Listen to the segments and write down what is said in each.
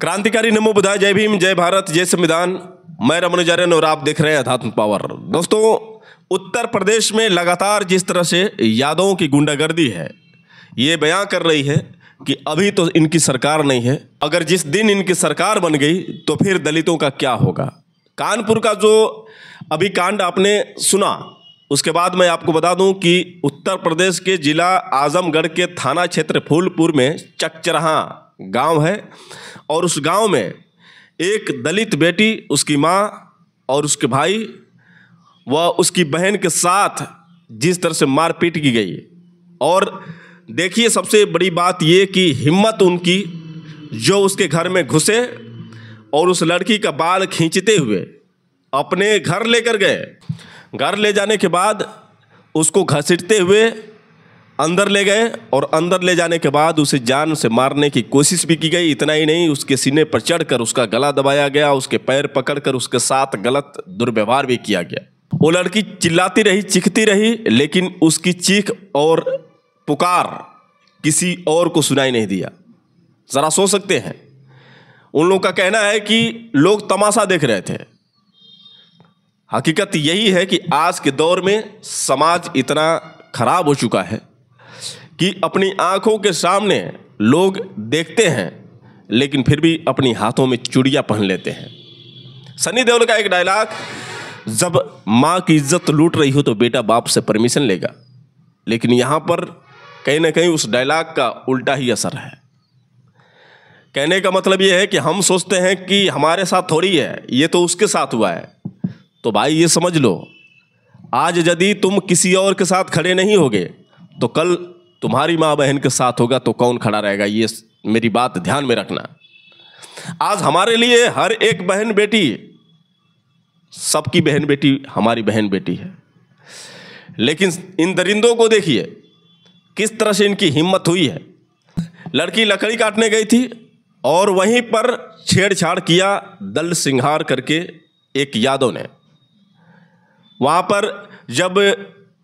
क्रांतिकारी नमो बुधाय, जय भीम, जय भारत, जय संविधान। मैं रमन और आप देख रहे हैं अध्यात्म पावर। दोस्तों, उत्तर प्रदेश में लगातार जिस तरह से यादवों की गुंडागर्दी है, ये बयां कर रही है कि अभी तो इनकी सरकार नहीं है, अगर जिस दिन इनकी सरकार बन गई तो फिर दलितों का क्या होगा। कानपुर का जो अभी कांड आपने सुना, उसके बाद मैं आपको बता दूं कि उत्तर प्रदेश के जिला आजमगढ़ के थाना क्षेत्र फूलपुर में चकचरहा गांव है और उस गांव में एक दलित बेटी, उसकी मां और उसके भाई व उसकी बहन के साथ जिस तरह से मारपीट की गई। और देखिए, सबसे बड़ी बात ये कि हिम्मत उनकी जो उसके घर में घुसे और उस लड़की का बाल खींचते हुए अपने घर लेकर गए। घर ले जाने के बाद उसको घसीटते हुए अंदर ले गए और अंदर ले जाने के बाद उसे जान से मारने की कोशिश भी की गई। इतना ही नहीं, उसके सीने पर चढ़कर उसका गला दबाया गया, उसके पैर पकड़कर उसके साथ गलत दुर्व्यवहार भी किया गया। वो लड़की चिल्लाती रही, चीखती रही, लेकिन उसकी चीख और पुकार किसी और को सुनाई नहीं दिया। जरा सोच सकते हैं, उन लोगों का कहना है कि लोग तमाशा देख रहे थे। हकीकत यही है कि आज के दौर में समाज इतना खराब हो चुका है कि अपनी आंखों के सामने लोग देखते हैं, लेकिन फिर भी अपनी हाथों में चूड़ियां पहन लेते हैं। सनी देओल का एक डायलॉग, जब माँ की इज्जत लूट रही हो तो बेटा बाप से परमिशन लेगा, लेकिन यहाँ पर कहीं ना कहीं उस डायलॉग का उल्टा ही असर है। कहने का मतलब ये है कि हम सोचते हैं कि हमारे साथ थोड़ी है, ये तो उसके साथ हुआ है। तो भाई ये समझ लो, आज यदि तुम किसी और के साथ खड़े नहीं होगे तो कल तुम्हारी माँ बहन के साथ होगा तो कौन खड़ा रहेगा। ये मेरी बात ध्यान में रखना। आज हमारे लिए हर एक बहन बेटी, सबकी बहन बेटी हमारी बहन बेटी है, लेकिन इन दरिंदों को देखिए किस तरह से इनकी हिम्मत हुई है। लड़की लकड़ी काटने गई थी और वहीं पर छेड़छाड़ किया दल सिंघार करके एक यादव ने। वहाँ पर जब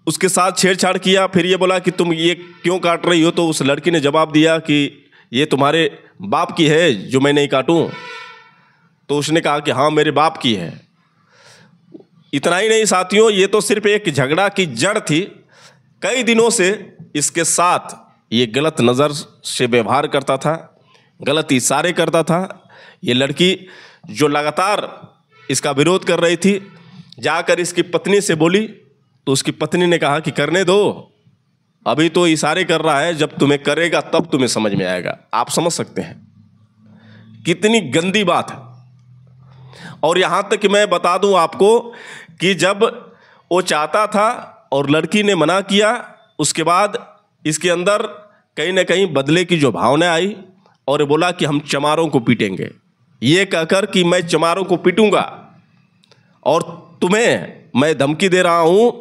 उसके साथ छेड़छाड़ किया, फिर ये बोला कि तुम ये क्यों काट रही हो, तो उस लड़की ने जवाब दिया कि ये तुम्हारे बाप की है जो मैं नहीं काटूं। तो उसने कहा कि हाँ, मेरे बाप की है। इतना ही नहीं साथियों, ये तो सिर्फ एक झगड़ा की जड़ थी। कई दिनों से इसके साथ ये गलत नज़र से व्यवहार करता था, गलत इशारे करता था। ये लड़की जो लगातार इसका विरोध कर रही थी, जाकर इसकी पत्नी से बोली तो उसकी पत्नी ने कहा कि करने दो, अभी तो इशारे कर रहा है, जब तुम्हें करेगा तब तुम्हें समझ में आएगा। आप समझ सकते हैं कितनी गंदी बात है। और यहाँ तक कि मैं बता दूं आपको कि जब वो चाहता था और लड़की ने मना किया, उसके बाद इसके अंदर कहीं ना कहीं बदले की जो भावना आई और बोला कि हम चमारों को पीटेंगे। ये कहकर कि मैं चमारों को पीटूंगा और तुम्हें मैं धमकी दे रहा हूं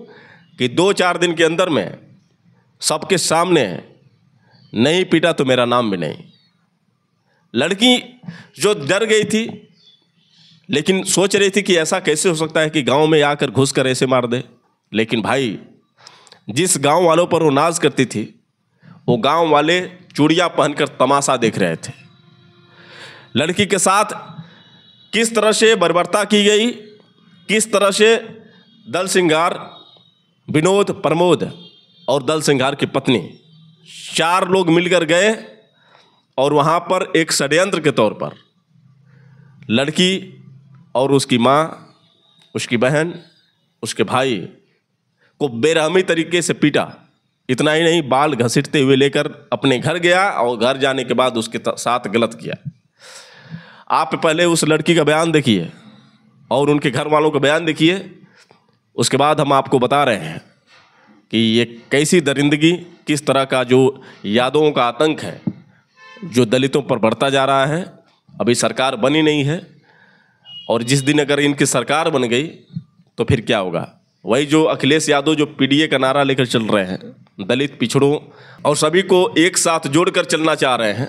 कि 2-4 दिन के अंदर में सबके सामने नहीं पीटा तो मेरा नाम भी नहीं। लड़की जो डर गई थी, लेकिन सोच रही थी कि ऐसा कैसे हो सकता है कि गांव में आकर घुस कर ऐसे मार दे। लेकिन भाई, जिस गांव वालों पर वो नाज करती थी, वो गांव वाले चूड़ियां पहनकर तमाशा देख रहे थे। लड़की के साथ किस तरह से बर्बरता की गई, किस तरह से दल सिंघार, विनोद, प्रमोद और दल सिंघार की पत्नी 4 लोग मिलकर गए और वहाँ पर एक षड्यंत्र के तौर पर लड़की और उसकी माँ, उसकी बहन, उसके भाई को बेरहमी तरीके से पीटा। इतना ही नहीं, बाल घसीटते हुए लेकर अपने घर गया और घर जाने के बाद उसके साथ गलत किया। आप पहले उस लड़की का बयान देखिए और उनके घर वालों का बयान देखिए, उसके बाद हम आपको बता रहे हैं कि ये कैसी दरिंदगी, किस तरह का जो यादवों का आतंक है जो दलितों पर बढ़ता जा रहा है। अभी सरकार बनी नहीं है और जिस दिन अगर इनकी सरकार बन गई तो फिर क्या होगा। वही जो अखिलेश यादव जो पीडीए का नारा लेकर चल रहे हैं, दलित, पिछड़ों और सभी को एक साथ जोड़कर चलना चाह रहे हैं,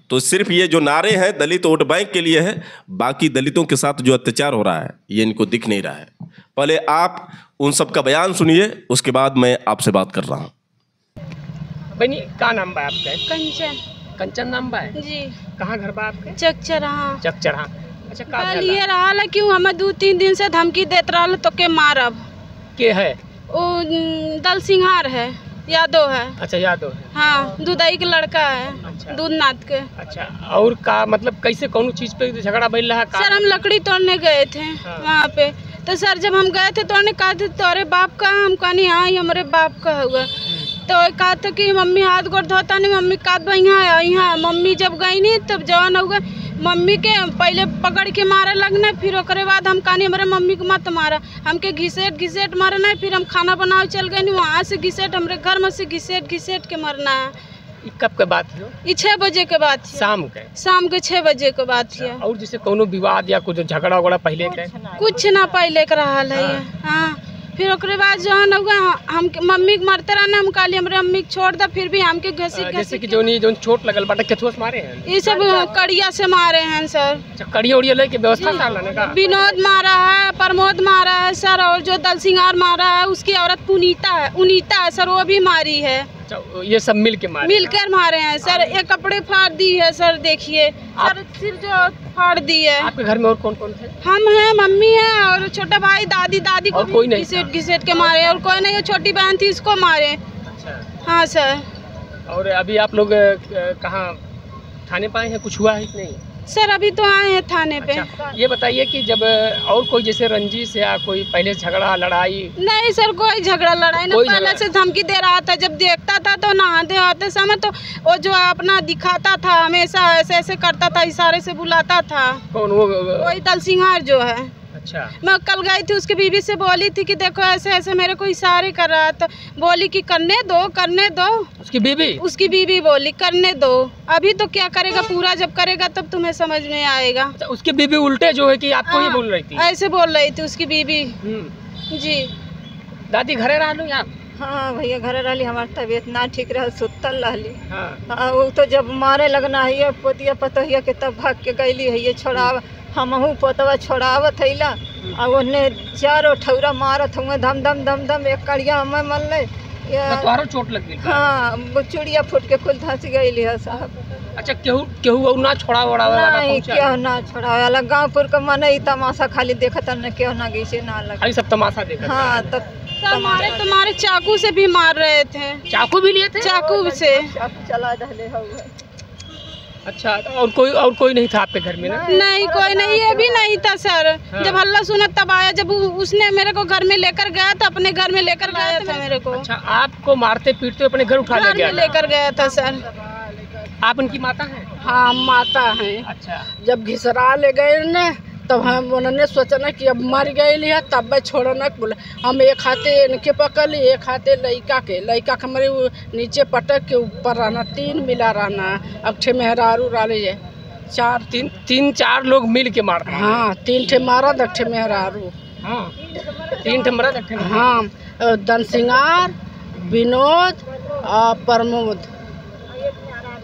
तो सिर्फ ये जो नारे हैं दलित वोट बैंक के लिए है, बाकी दलितों के साथ जो अत्याचार हो रहा है ये इनको दिख नहीं रहा है। पहले आप उन सब का बयान सुनिए, उसके बाद मैं आपसे बात कर रहा हूँ। बनी, क्या नाम है आपका? कंचन। कंचन नाम बा है? जी। कहाँ घर बा आपके? चकचरहा। चकचरहा। अच्छा का कल ये रहा कि हमें 2-3 दिन से धमकी देत रहा तो के मारब। के है? वो दल सिंहार है, यादव है। अच्छा यादव है। हाँ, दूधई के लड़का है। अच्छा। दूधनाथ के। अच्छा और का मतलब कैसे कौन चीज पे झगड़ा बैल रहा? सर हम लकड़ी तोड़ने गए थे वहाँ पे, तो सर जब हम गए थे तो कहा था तोरे बाप का, हम कहनी हाँ ये हमारे बाप का हुआ। तो कहा था कि मम्मी हाथ गोड़ धोता नहीं, मम्मी का यहाँ मम्मी जब गई नहीं तब जवान हो गए। मम्मी के पहले पकड़ के मारे लगना, फिर ओकरे बाद हम कहनी हमारे मम्मी को मत मारा, हमके घिसेट मारे नहीं। फिर हम खाना बनाओ चल गए नहीं, वहाँ से घिसेट हमारे घर में से घिसेट के मरना है। कब के बात है? ये 6 बजे के बात है। शाम के 6 बजे के बात है। और जैसे कोनो विवाद या कुछ झगड़ा वगड़ा पहले के? कुछ ना पहले के रहा है। हाँ फिर ओकरे बाद जो है हम मम्मी के मरते रहना, हम कहली हमारे मम्मी को छोड़ दा, फिर भी हमके घसीट जैसे कि जो चोट लगल बाटा केथुआ से मारे हैं? ये सब कड़िया से मारे हैं सर। अच्छा कड़िया उड़िया लेके व्यवस्था लाने का? विनोद मारा है, प्रमोद मारा है सर, और जो दल सिंगार मारा है उसकी औरत उनीता है सर, वो भी मारी है। अच्छा ये सब मिलकर मारे हैं सर। ये कपड़े फाड़ दी है सर, देखिए सर सिर जो फाड़ दी है। आपके घर में और कौन कौन थे? हम हैं, मम्मी है और छोटा भाई, दादी को कोई नहीं घिसेट के मारे, और कोई नहीं, छोटी बहन थी इसको मारे। अच्छा। हाँ सर। और अभी आप लोग कहाँ थाने पाए हैं? कुछ हुआ है कि नहीं? सर अभी तो आए हैं थाने पे। अच्छा, ये बताइए कि जब और कोई जैसे रंजिश या कोई पहले झगड़ा लड़ाई? नहीं सर कोई झगड़ा लड़ाई नहीं, पहले से धमकी दे रहा था। जब देखता था तो नहाते आते समय तो वो जो अपना दिखाता था, हमेशा ऐसे करता था, इशारे से बुलाता था। कौन? वही दल सिंहार जो है। अच्छा। मैं कल गई थी, उसकी बीवी से बोली थी कि देखो ऐसे मेरे को इशारे कर रहा है, तो बोली कि करने दो। उसकी बीवी बोली करने दो, अभी तो क्या करेगा, पूरा जब करेगा तब तुम्हें समझ में आएगा। अच्छा, उसकी बीवी उल्टे जो है कि आपको ये बोल रही थी? ऐसे बोल रही थी उसकी बीवी। जी। दादी घरे रहलू या? हाँ भैया घरे रहली, हमारी तबीयत ना ठीक रहा, सुतल रहली। हाँ। वो तो जब मारे लगना है पोतिया पतोहिया के तब भाग के गईली है ये छोड़ाव, हमहू पोतवा छोड़ावत हैला, और उन्हें 4 ठौरा मारत हुए धम एक कड़िया हमें मल ले। तुम्हारो चोट लग गई? हाँ वो चूड़िया फूट के कुल धंस गई है साहब। अच्छा केहू और ना छोड़ा वड़ा? नहीं केहू ना छोड़ा, गाँवपुर का मन तमाशा खाली देखत न, केहू ना गई ना लगा, सब तमाशा देखा। हाँ तब तुम्हारे चाकू से भी मार रहे थे। चाकू भी लिए थे? चाकू से चला रहे हुए। अच्छा और कोई नहीं था आपके घर में? नहीं कोई नहीं, ये भी नहीं था सर। हाँ। जब हल्ला सुना तब आया, जब उसने मेरे को घर में लेकर गया था, अपने घर में लेकर गया था मेरे को। अच्छा आपको मारते पीटते अपने घर उठा लेकर गया था सर। आप उनकी माता हैं? हाँ माता है। अच्छा। जब घिसरा ले गए न तब हम उन्होंने सोचा ना कि अब मर गई है, तब मैं छोड़ना बोला। हम एक हाथे इनके पकड़, एक हाथे लड़का के हमारे नीचे पटक के ऊपर रहना, 3 मिला रहना। अब 6 मेहरारू रहे है, 4 लोग मिल के मार। हाँ 3 ठे मरद, 1 ठे मेहरारू। हाँ 3 ठे मरद, 1 ठे। हाँ दल सिंगार, विनोद और प्रमोद,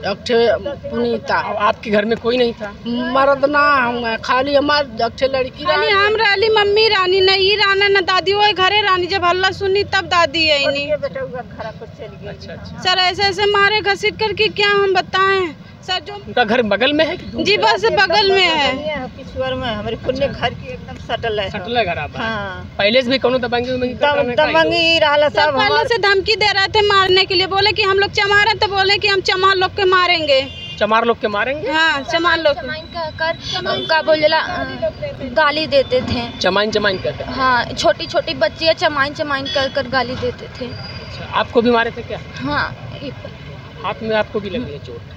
1 ठे पुनीता। आपके घर में कोई नहीं था? मर्द ना हम, खाली हमारे 1 ठे लड़की रानी, हम रानी, मम्मी रानी, नहीं राना न दादी, वो घरे रानी। जब हल्ला सुनी तब दादी आई नहीं। अच्छा। सर ऐसे मारे घसीट करके क्या हम बताएं सर। जो उनका घर बगल में है कि? जी बस बगल में है, पिछुआर में हमारे पुण्य घर की एकदम सटल है। सटल घर आप? हाँ। पहले से भी कोनो दबंगी रहला सब। पहले से धमकी दे रहे थे मारने के लिए, बोले कि हम लोग चमार हैं, तो बोले कि हम चमार लोग के मारेंगे। चमार लोग के मारेंगे? हाँ चमार लोग कहकर उनका बोलेला गाली देते थे। चमाइन कहते? हाँ छोटी बच्चियाँ चमाइन कर गाली देते थे। अच्छा आपको भी मारे थे क्या? हाँ हाथ में आपको भी लगी है चोट?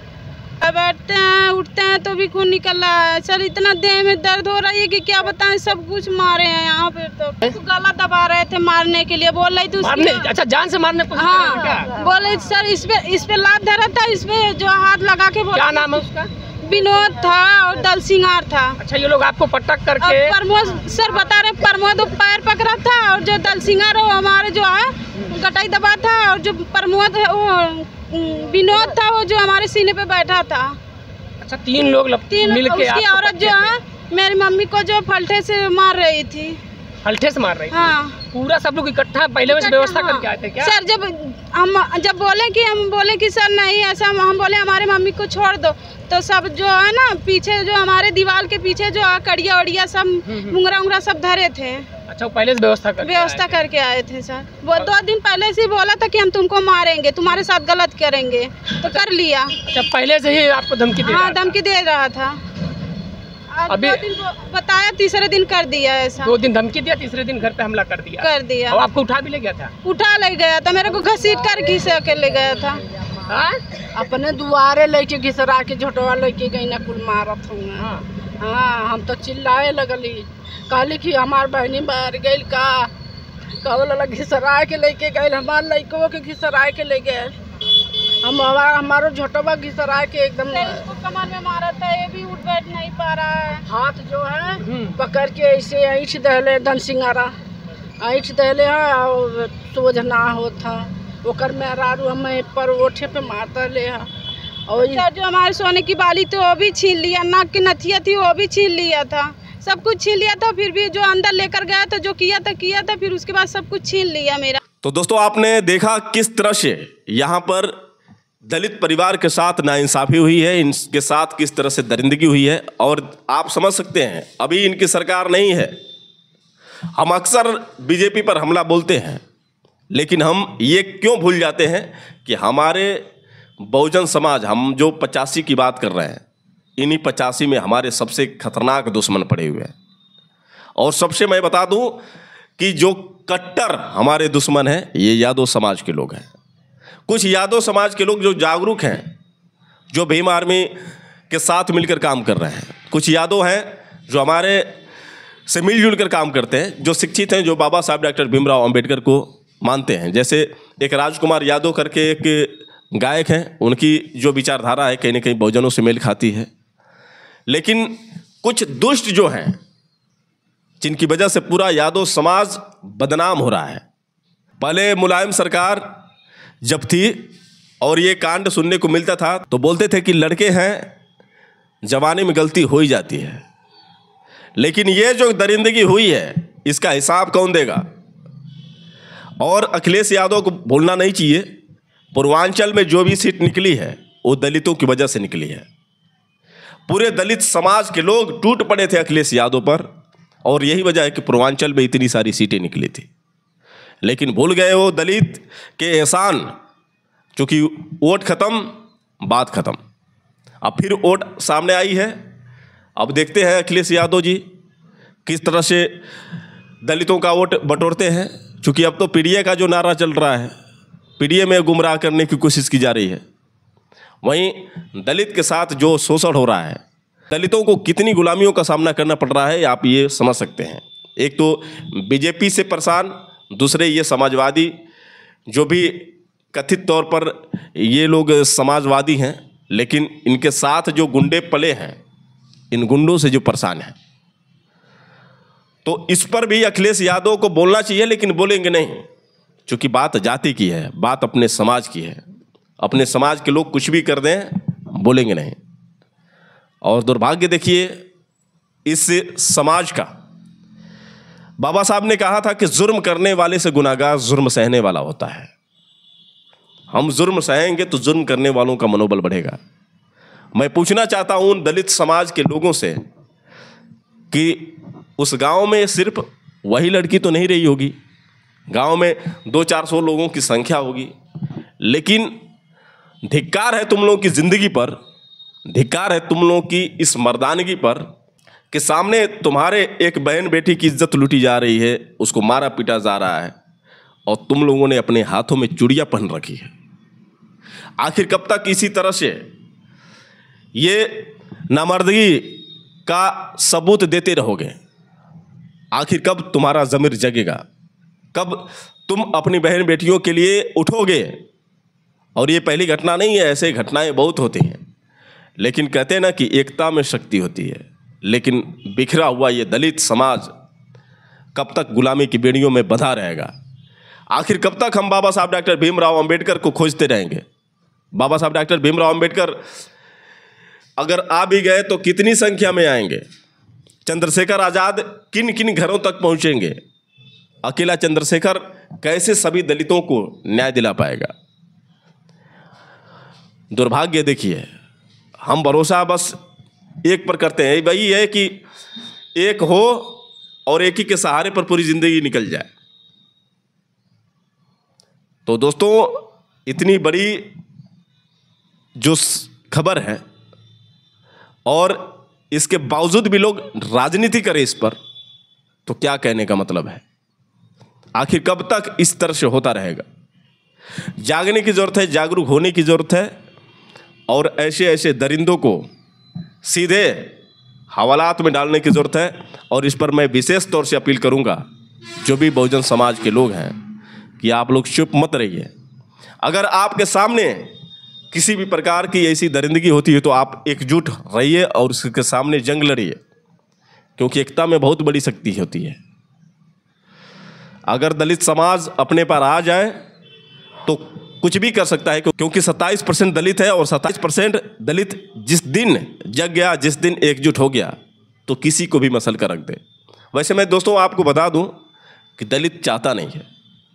बैठते हैं उठते हैं तो भी खून निकल रहा है सर, इतना देह में दर्द हो रही है कि क्या बताएं। सब कुछ मारे हैं यहाँ पे, तो गला दबा रहे थे मारने के लिए, बोल रही थी अच्छा जान से मारने को? हाँ बोले सर इस पे लात धरा था, इस पे जो हाथ लगा के। क्या नाम है उसका? विनोद था और दल सिंगार था। अच्छा ये लोग आपको पटक करके? प्रमोद सर बता रहे, प्रमोद पैर पकड़ा था, और जो दल सिंगार है वो हमारे जो है गटाई दबा था, और जो प्रमोद है वो विनोद था, वो जो हमारे सीने पे बैठा था। अच्छा 3 लोग मिल के? उसकी औरत जो है मेरी मम्मी को जो फलटे से मार रही थी। हल्ठे से मार रही थी? हाँ पूरा सब लोग इकट्ठा पहले से व्यवस्था करके आए थे क्या? सर जब बोले कि सर नहीं ऐसा, हम बोले हमारे मम्मी को छोड़ दो, तो सब जो है ना पीछे जो हमारे दीवार के पीछे जो कड़िया वड़िया सब मुंगरा सब धरे थे। अच्छा, वो पहले से व्यवस्था करके आए थे सर। वो 2 दिन पहले से बोला था कि हम तुमको मारेंगे, तुम्हारे साथ गलत करेंगे, तो कर लिया। अच्छा, पहले से ही आपको धमकी दे रहा था? हाँ, धमकी दे रहा था। अभी 2 दिन बताया, तीसरे दिन कर दिया ऐसा। 2 दिन धमकी दिया, तीसरे दिन घर पे हमला कर दिया। और आपको उठा भी ले गया था? उठा ले गया था, मेरे को घसीट कर घिसा के ले गया था। हाँ? अपने दुआरे लेके घिसरा के झोटवा लेके गई ना, कुल मारत हूँ। हाँ, हम तो चिल्लाए लगली, कहली कि हमार बहनी मर गई का, कहला घिसरा के लेके गए, हमार लड़कों के घिसरा के ले गए, हमारो झोटवा घिसरा के एकदम कमर में मारा था, ये भी उठ बैठ नहीं पा रहा है। हाथ जो है पकड़ के ऐसे ऐठ दहले, दन सिंगारा ऐठ दहले है और सोझ ना होता ओकर में रारू हमें पर ओठे पे मारता ले है। और जो हमारे सोने की बाली तो वो भी छीन लिया, नाक की नथिया थी वो भी छीन लिया था, सब कुछ छीन लिया था। फिर भी जो अंदर लेकर गया था, जो किया था, फिर उसके बाद सब कुछ छीन लिया मेरा। तो दोस्तों, आपने देखा किस तरह से यहाँ पर दलित परिवार के साथ नाइंसाफ़ी हुई है, इनके साथ किस तरह से दरिंदगी हुई है। और आप समझ सकते हैं, अभी इनकी सरकार नहीं है। हम अक्सर बीजेपी पर हमला बोलते हैं, लेकिन हम ये क्यों भूल जाते हैं कि हमारे बहुजन समाज, हम जो 85 की बात कर रहे हैं, इन्हीं 85 में हमारे सबसे खतरनाक दुश्मन पड़े हुए हैं। और सबसे मैं बता दूं कि जो कट्टर हमारे दुश्मन हैं, ये यादव समाज के लोग हैं। कुछ यादव समाज के लोग जो जागरूक हैं, जो भीम आर्मी के साथ मिलकर काम कर रहे हैं। कुछ यादव हैं जो हमारे से मिलजुल कर काम करते हैं, जो शिक्षित हैं, जो बाबा साहब डॉक्टर भीमराव अंबेडकर को मानते हैं। जैसे एक राजकुमार यादव करके एक गायक हैं, उनकी जो विचारधारा है कहीं ना कहीं बहुजनों से मेल खाती है। लेकिन कुछ दुष्ट जो हैं, जिनकी वजह से पूरा यादव समाज बदनाम हो रहा है। पहले मुलायम सरकार जब थी और ये कांड सुनने को मिलता था तो बोलते थे कि लड़के हैं, जवानी में गलती हो ही जाती है। लेकिन ये जो दरिंदगी हुई है, इसका हिसाब कौन देगा? और अखिलेश यादव को भूलना नहीं चाहिए, पूर्वांचल में जो भी सीट निकली है वो दलितों की वजह से निकली है। पूरे दलित समाज के लोग टूट पड़े थे अखिलेश यादव पर, और यही वजह है कि पूर्वांचल में इतनी सारी सीटें निकली थी। लेकिन भूल गए वो दलित के एहसान, क्योंकि वोट खत्म, बात खत्म। अब फिर वोट सामने आई है, अब देखते हैं अखिलेश यादव जी किस तरह से दलितों का वोट बटोरते हैं। क्योंकि अब तो पीडीए का जो नारा चल रहा है, पीडीए में गुमराह करने की कोशिश की जा रही है। वहीं दलित के साथ जो शोषण हो रहा है, दलितों को कितनी गुलामियों का सामना करना पड़ रहा है, आप ये समझ सकते हैं। एक तो बीजेपी से परेशान, दूसरे ये समाजवादी, जो भी कथित तौर पर ये लोग समाजवादी हैं, लेकिन इनके साथ जो गुंडे पले हैं, इन गुंडों से जो परेशान हैं। तो इस पर भी अखिलेश यादव को बोलना चाहिए, लेकिन बोलेंगे नहीं, क्योंकि बात जाति की है, बात अपने समाज की है। अपने समाज के लोग कुछ भी कर दें, बोलेंगे नहीं। और दुर्भाग्य देखिए इस समाज का, बाबा साहब ने कहा था कि जुर्म करने वाले से गुनाहगार जुर्म सहने वाला होता है। हम जुर्म सहेंगे तो जुर्म करने वालों का मनोबल बढ़ेगा। मैं पूछना चाहता हूं उन दलित समाज के लोगों से कि उस गांव में सिर्फ वही लड़की तो नहीं रही होगी, गांव में 200-400 लोगों की संख्या होगी, लेकिन धिक्कार है तुम लोगों की ज़िंदगी पर, धिक्कार है तुम लोगों की इस मर्दानगी पर कि सामने तुम्हारे एक बहन बेटी की इज्जत लूटी जा रही है, उसको मारा पीटा जा रहा है, और तुम लोगों ने अपने हाथों में चूड़ियाँ पहन रखी है। आखिर कब तक इसी तरह से ये नामर्दगी का सबूत देते रहोगे? आखिर कब तुम्हारा ज़मीर जगेगा? कब तुम अपनी बहन बेटियों के लिए उठोगे? और ये पहली घटना नहीं है, ऐसे घटनाएं बहुत होती हैं। लेकिन कहते हैं ना कि एकता में शक्ति होती है। लेकिन बिखरा हुआ ये दलित समाज कब तक गुलामी की बेड़ियों में बंधा रहेगा? आखिर कब तक हम बाबा साहब डॉक्टर भीमराव अंबेडकर को खोजते रहेंगे? बाबा साहब डॉक्टर भीमराव अंबेडकर अगर आ भी गए तो कितनी संख्या में आएंगे? चंद्रशेखर आजाद किन किन घरों तक पहुंचेंगे, अकेला चंद्रशेखर कैसे सभी दलितों को न्याय दिला पाएगा। दुर्भाग्य देखिए, हम भरोसा बस एक पर करते हैं, वही है कि एक हो और एक ही के सहारे पर पूरी जिंदगी निकल जाए। तो दोस्तों, इतनी बड़ी जो खबर है और इसके बावजूद भी लोग राजनीति करें इस पर, तो क्या कहने का मतलब है। आखिर कब तक इस तरह से होता रहेगा। जागने की जरूरत है, जागरूक होने की जरूरत है और ऐसे ऐसे दरिंदों को सीधे हवालात में डालने की जरूरत है। और इस पर मैं विशेष तौर से अपील करूंगा, जो भी बहुजन समाज के लोग हैं, कि आप लोग चुप मत रहिए। अगर आपके सामने किसी भी प्रकार की ऐसी दरिंदगी होती है तो आप एकजुट रहिए और उसके सामने जंग लड़िए, क्योंकि एकता में बहुत बड़ी शक्ति होती है। अगर दलित समाज अपने पर आ जाए तो कुछ भी कर सकता है, क्योंकि 27% दलित है और 27% दलित जिस दिन जग गया, जिस दिन एकजुट हो गया, तो किसी को भी मसल कर रख दे। वैसे मैं दोस्तों आपको बता दूं कि दलित चाहता नहीं है,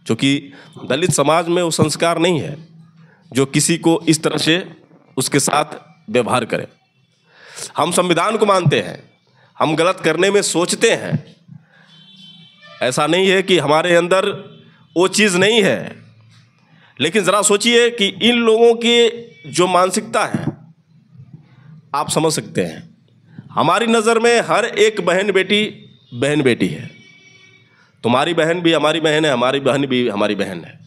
क्योंकि दलित समाज में वो संस्कार नहीं है जो किसी को इस तरह से उसके साथ व्यवहार करे। हम संविधान को मानते हैं, हम गलत करने में सोचते हैं। ऐसा नहीं है कि हमारे अंदर वो चीज़ नहीं है, लेकिन ज़रा सोचिए कि इन लोगों की जो मानसिकता है आप समझ सकते हैं। हमारी नज़र में हर एक बहन बेटी है। तुम्हारी बहन भी हमारी बहन है, हमारी बहन भी हमारी बहन है।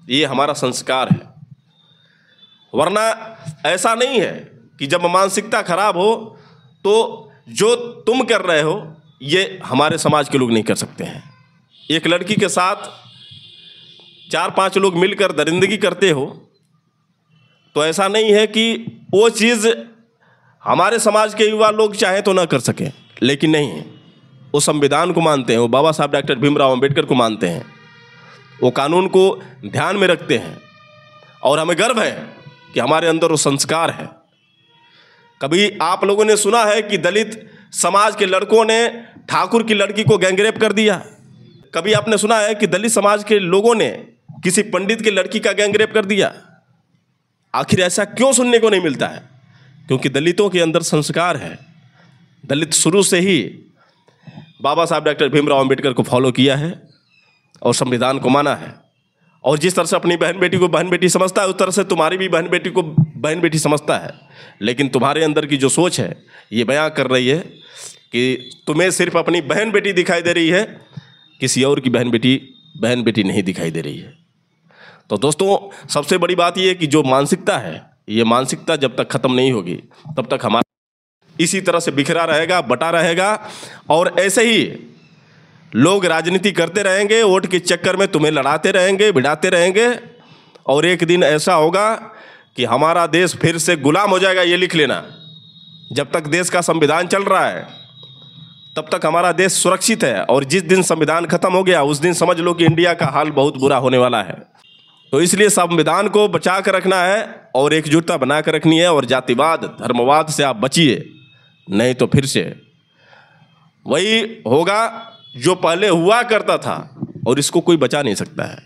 ये हमारा संस्कार है। वरना ऐसा नहीं है कि जब मानसिकता खराब हो तो जो तुम कर रहे हो ये हमारे समाज के लोग नहीं कर सकते हैं। एक लड़की के साथ 4-5 लोग मिलकर दरिंदगी करते हो तो ऐसा नहीं है कि वो चीज़ हमारे समाज के युवा लोग चाहे तो ना कर सकें, लेकिन नहीं, वो संविधान को मानते हैं, वो बाबा साहब डॉक्टर भीमराव अंबेडकर को मानते हैं, वो कानून को ध्यान में रखते हैं और हमें गर्व है कि हमारे अंदर वो संस्कार है। कभी आप लोगों ने सुना है कि दलित समाज के लड़कों ने ठाकुर की लड़की को गैंगरेप कर दिया? कभी आपने सुना है कि दलित समाज के लोगों ने किसी पंडित की लड़की का गैंगरेप कर दिया? आखिर ऐसा क्यों सुनने को नहीं मिलता है? क्योंकि दलितों के अंदर संस्कार है। दलित शुरू से ही बाबा साहब डॉक्टर भीमराव अंबेडकर को फॉलो किया है और संविधान को माना है। और जिस तरह से अपनी बहन बेटी को बहन बेटी समझता है, उस तरह से तुम्हारी भी बहन बेटी को बहन बेटी समझता है। लेकिन तुम्हारे अंदर की जो सोच है ये बयां कर रही है कि तुम्हें सिर्फ अपनी बहन बेटी दिखाई दे रही है, किसी और की बहन बेटी नहीं दिखाई दे रही है। तो दोस्तों, सबसे बड़ी बात ये है कि जो मानसिकता है, ये मानसिकता जब तक ख़त्म नहीं होगी तब तक हमारा इसी तरह से बिखरा रहेगा, बटा रहेगा और ऐसे ही लोग राजनीति करते रहेंगे, वोट के चक्कर में तुम्हें लड़ाते रहेंगे, भिड़ाते रहेंगे और एक दिन ऐसा होगा कि हमारा देश फिर से गुलाम हो जाएगा। ये लिख लेना, जब तक देश का संविधान चल रहा है तब तक हमारा देश सुरक्षित है और जिस दिन संविधान खत्म हो गया उस दिन समझ लो कि इंडिया का हाल बहुत बुरा होने वाला है। तो इसलिए संविधान को बचा कर रखना है और एकजुटता बना कर रखनी है और जातिवाद धर्मवाद से आप बचिए, नहीं तो फिर से वही होगा जो पहले हुआ करता था और इसको कोई बचा नहीं सकता है।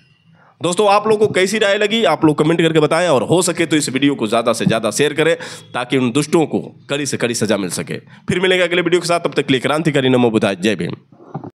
दोस्तों, आप लोगों को कैसी राय लगी आप लोग कमेंट करके बताएं और हो सके तो इस वीडियो को ज़्यादा से ज़्यादा शेयर करें ताकि उन दुष्टों को कड़ी से कड़ी सजा मिल सके। फिर मिलेगा अगले वीडियो के साथ, तब तक के लिए क्रांतिकारी नमो बुद्धाय, जय भीम।